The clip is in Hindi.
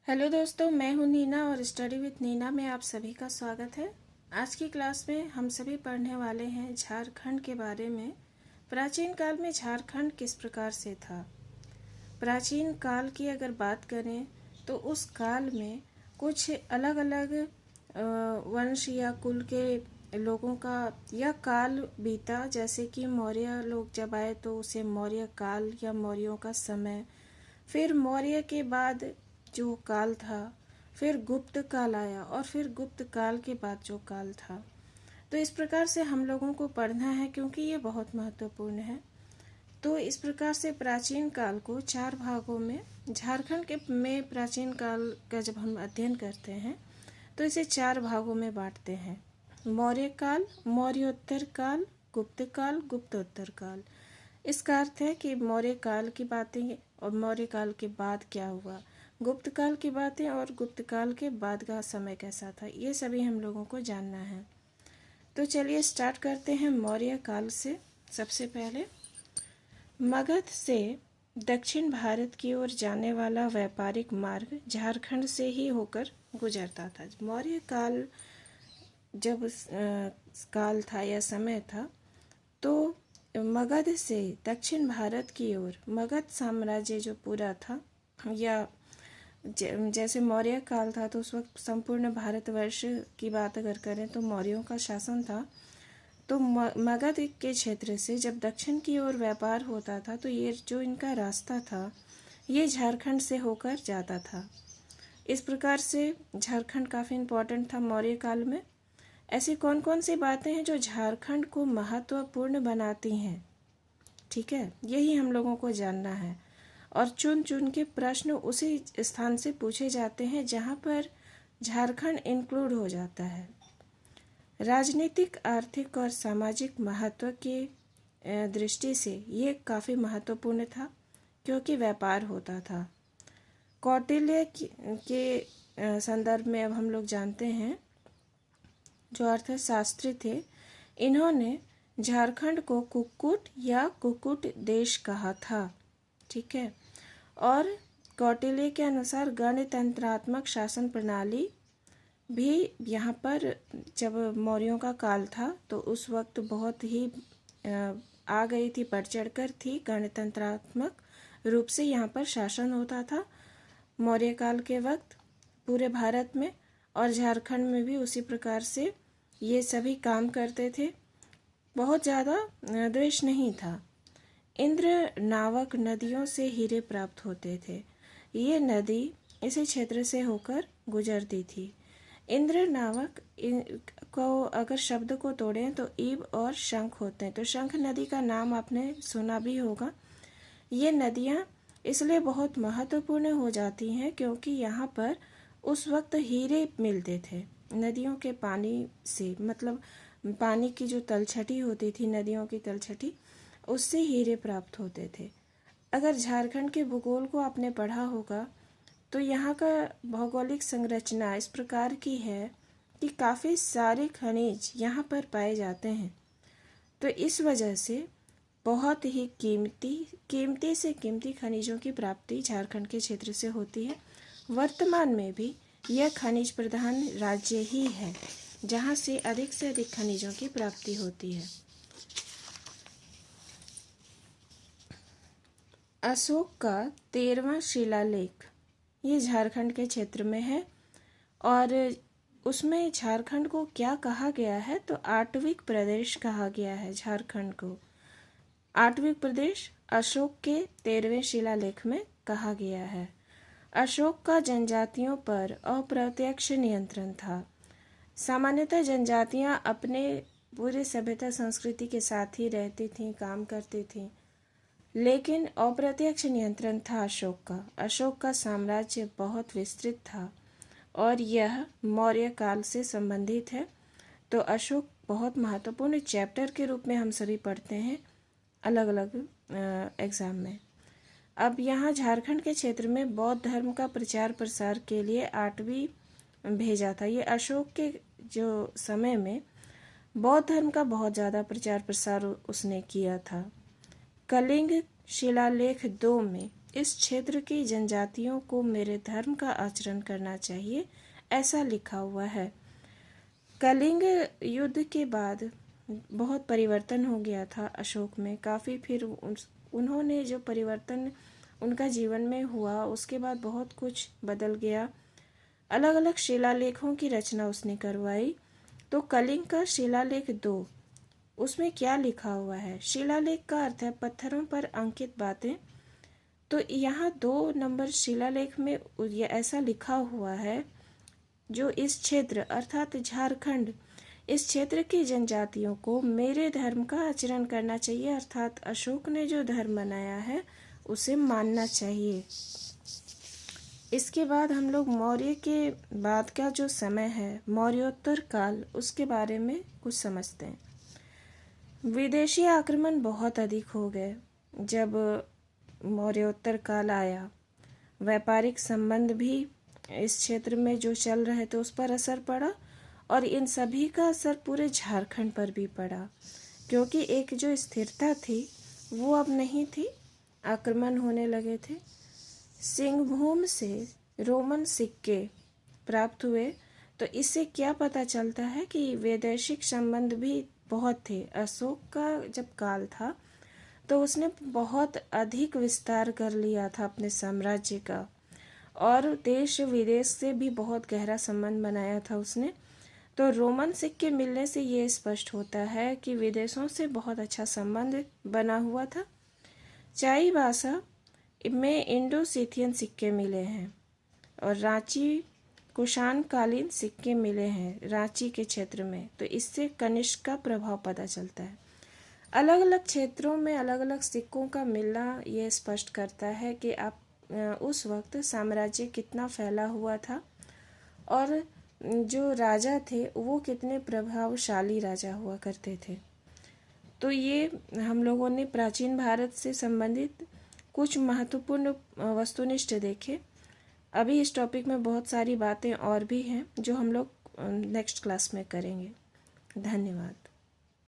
हेलो दोस्तों, मैं हूं नीना और स्टडी विद नीना में आप सभी का स्वागत है। आज की क्लास में हम सभी पढ़ने वाले हैं झारखंड के बारे में। प्राचीन काल में झारखंड किस प्रकार से था। प्राचीन काल की अगर बात करें तो उस काल में कुछ अलग अलग वंश या कुल के लोगों का यह काल बीता। जैसे कि मौर्य लोग जब आए तो उसे मौर्य काल या मौर्यों का समय, फिर मौर्य के बाद जो काल था, फिर गुप्त काल आया और फिर गुप्त काल के बाद जो काल था। तो इस प्रकार से हम लोगों को पढ़ना है क्योंकि ये बहुत महत्वपूर्ण है। तो इस प्रकार से प्राचीन काल को चार भागों में, झारखंड के में प्राचीन काल का जब हम अध्ययन करते हैं तो इसे चार भागों में बांटते हैं। मौर्य काल, मौर्योत्तर काल, गुप्त काल, गुप्तोत्तर काल। इसका अर्थ है कि मौर्य काल की बातें और मौर्य काल के बाद क्या हुआ, गुप्त काल की बातें और गुप्त काल के बाद का समय कैसा था, ये सभी हम लोगों को जानना है। तो चलिए स्टार्ट करते हैं मौर्य काल से। सबसे पहले मगध से दक्षिण भारत की ओर जाने वाला व्यापारिक मार्ग झारखंड से ही होकर गुजरता था। मौर्य काल जब काल था या समय था तो मगध से दक्षिण भारत की ओर मगध साम्राज्य जो पूरा था, या जैसे मौर्य काल था तो उस वक्त संपूर्ण भारतवर्ष की बात अगर करें तो मौर्यों का शासन था। तो मगध के क्षेत्र से जब दक्षिण की ओर व्यापार होता था तो ये जो इनका रास्ता था ये झारखंड से होकर जाता था। इस प्रकार से झारखंड काफ़ी इम्पोर्टेंट था मौर्य काल में। ऐसी कौन कौन सी बातें हैं जो झारखंड को महत्वपूर्ण बनाती हैं, ठीक है, यही हम लोगों को जानना है। और चुन चुन के प्रश्न उसी स्थान से पूछे जाते हैं जहाँ पर झारखंड इंक्लूड हो जाता है। राजनीतिक, आर्थिक और सामाजिक महत्व की दृष्टि से ये काफ़ी महत्वपूर्ण था क्योंकि व्यापार होता था। कौटिल्य के संदर्भ में अब हम लोग जानते हैं, जो अर्थशास्त्री थे, इन्होंने झारखंड को कुक्कुट या कुक्कुट देश कहा था, ठीक है। और कौटिल्य के अनुसार गणतंत्रात्मक शासन प्रणाली भी यहाँ पर, जब मौर्यों का काल था तो उस वक्त बहुत ही आ गई थी, बढ़ चढ़कर थी। गणतंत्रात्मक रूप से यहाँ पर शासन होता था मौर्य काल के वक्त पूरे भारत में, और झारखंड में भी उसी प्रकार से ये सभी काम करते थे। बहुत ज़्यादा द्वेष नहीं था। इंद्र नावक नदियों से हीरे प्राप्त होते थे। ये नदी इसी क्षेत्र से होकर गुजरती थी। इंद्र नावक को अगर शब्द को तोड़ें तो ईब और शंख होते हैं। तो शंख नदी का नाम आपने सुना भी होगा। ये नदियाँ इसलिए बहुत महत्वपूर्ण हो जाती हैं क्योंकि यहाँ पर उस वक्त हीरे मिलते थे नदियों के पानी से। मतलब पानी की जो तलछटी होती थी, नदियों की तलछटी, उससे हीरे प्राप्त होते थे। अगर झारखंड के भूगोल को आपने पढ़ा होगा तो यहाँ का भौगोलिक संरचना इस प्रकार की है कि काफ़ी सारे खनिज यहाँ पर पाए जाते हैं। तो इस वजह से बहुत ही कीमती से कीमती खनिजों की प्राप्ति झारखंड के क्षेत्र से होती है। वर्तमान में भी यह खनिज प्रधान राज्य ही है जहाँ से अधिक खनिजों की प्राप्ति होती है। अशोक का 13वां शिलालेख ये झारखंड के क्षेत्र में है, और उसमें झारखंड को क्या कहा गया है तो आटविक प्रदेश कहा गया है। झारखंड को आटविक प्रदेश अशोक के 13वें शिलालेख में कहा गया है। अशोक का जनजातियों पर अप्रत्यक्ष नियंत्रण था। सामान्यतः जनजातियां अपने पूरे सभ्यता संस्कृति के साथ ही रहती थीं, काम करती थीं, लेकिन अप्रत्यक्ष नियंत्रण था अशोक का। अशोक का साम्राज्य बहुत विस्तृत था और यह मौर्य काल से संबंधित है। तो अशोक बहुत महत्वपूर्ण चैप्टर के रूप में हम सभी पढ़ते हैं अलग अलग एग्ज़ाम में। अब यहाँ झारखंड के क्षेत्र में बौद्ध धर्म का प्रचार प्रसार के लिए 8वीं भेजा था। ये अशोक के जो समय में बौद्ध धर्म का बहुत ज़्यादा प्रचार प्रसार उसने किया था। कलिंग शिलालेख 2 में इस क्षेत्र की जनजातियों को मेरे धर्म का आचरण करना चाहिए, ऐसा लिखा हुआ है। कलिंग युद्ध के बाद बहुत परिवर्तन हो गया था अशोक में काफ़ी। फिर उन्होंने जो परिवर्तन उनका जीवन में हुआ उसके बाद बहुत कुछ बदल गया। अलग अलग शिलालेखों की रचना उसने करवाई। तो कलिंग का शिलालेख 2, उसमें क्या लिखा हुआ है? शिलालेख का अर्थ है पत्थरों पर अंकित बातें। तो यहाँ 2 नंबर शिलालेख में ये ऐसा लिखा हुआ है, जो इस क्षेत्र अर्थात झारखंड, इस क्षेत्र की जनजातियों को मेरे धर्म का आचरण करना चाहिए, अर्थात अशोक ने जो धर्म बनाया है उसे मानना चाहिए। इसके बाद हम लोग मौर्य के बाद का जो समय है, मौर्योत्तर काल, उसके बारे में कुछ समझते हैं। विदेशी आक्रमण बहुत अधिक हो गए जब मौर्योत्तर काल आया। व्यापारिक संबंध भी इस क्षेत्र में जो चल रहे थे उस पर असर पड़ा, और इन सभी का असर पूरे झारखंड पर भी पड़ा, क्योंकि एक जो स्थिरता थी वो अब नहीं थी, आक्रमण होने लगे थे। सिंहभूम से रोमन सिक्के प्राप्त हुए, तो इससे क्या पता चलता है कि वैदेशिक संबंध भी बहुत थे। अशोक का जब काल था तो उसने बहुत अधिक विस्तार कर लिया था अपने साम्राज्य का, और देश विदेश से भी बहुत गहरा संबंध बनाया था उसने। तो रोमन सिक्के मिलने से ये स्पष्ट होता है कि विदेशों से बहुत अच्छा संबंध बना हुआ था। चाईबासा में इंडो सिथियन सिक्के मिले हैं, और रांची कुषाण कालीन सिक्के मिले हैं रांची के क्षेत्र में। तो इससे कनिष्क का प्रभाव पता चलता है। अलग अलग क्षेत्रों में अलग अलग सिक्कों का मिलना ये स्पष्ट करता है कि आप उस वक्त साम्राज्य कितना फैला हुआ था, और जो राजा थे वो कितने प्रभावशाली राजा हुआ करते थे। तो ये हम लोगों ने प्राचीन भारत से संबंधित कुछ महत्वपूर्ण वस्तुनिष्ठ देखे। अभी इस टॉपिक में बहुत सारी बातें और भी हैं जो हम लोग नेक्स्ट क्लास में करेंगे। धन्यवाद।